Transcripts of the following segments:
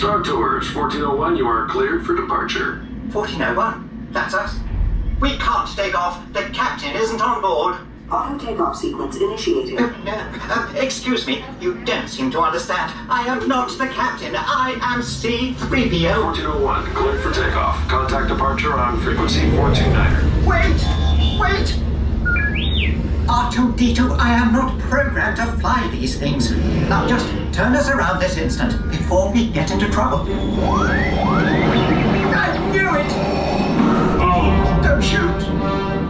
Star Tours, 1401, you are cleared for departure. 1401? That's us. We can't take off. The captain isn't on board. Auto takeoff sequence initiated. Excuse me, you don't seem to understand. I am not the captain. I am C-3PO. 1401, cleared for takeoff. Contact departure on frequency 429er. Wait! R2-D2, I am not programmed to fly these things. Now just turn us around this instant before we get into trouble. I knew it! Oh, Don't shoot!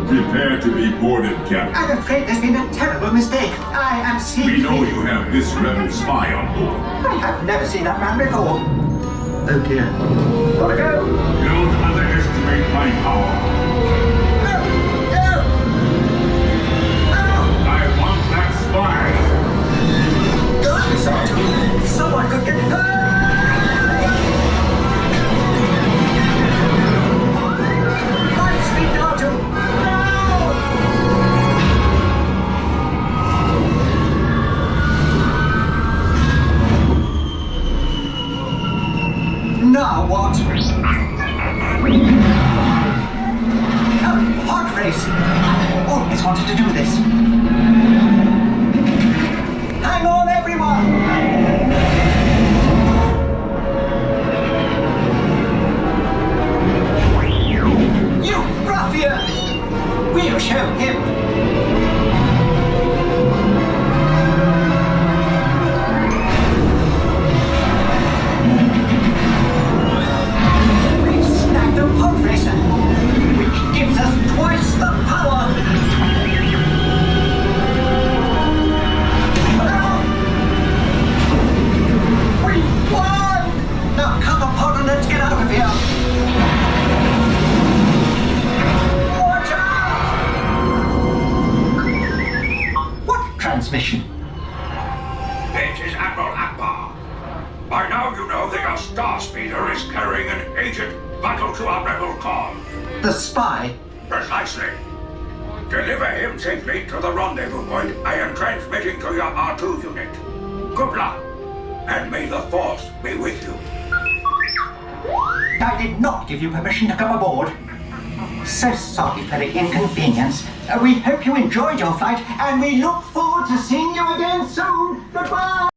prepare to be boarded, Captain. I'm afraid there's been a terrible mistake. I am C-3PO. We know you have this rebel spy on board. I have never seen that man before. Oh dear. Gotta go! Don't underestimate my power. Someone could get hurt! Light speed auto! No! Now what? A pod race! I always wanted to do this. Hang on, everyone! You ruffian! We'll show him! We've snagged a pod racer, which gives us twice the power! We won! Now come upon and let's get out of here! Transmission. This is Admiral Akbar. By now you know that your Starspeeder is carrying an agent vital to our rebel cause. The spy? Precisely. Deliver him safely to the rendezvous point I am transmitting to your R2 unit. Good luck, and may the Force be with you. I did not give you permission to come aboard. So sorry for the inconvenience. We hope you enjoyed your flight, and we look forward to seeing you again soon. Goodbye!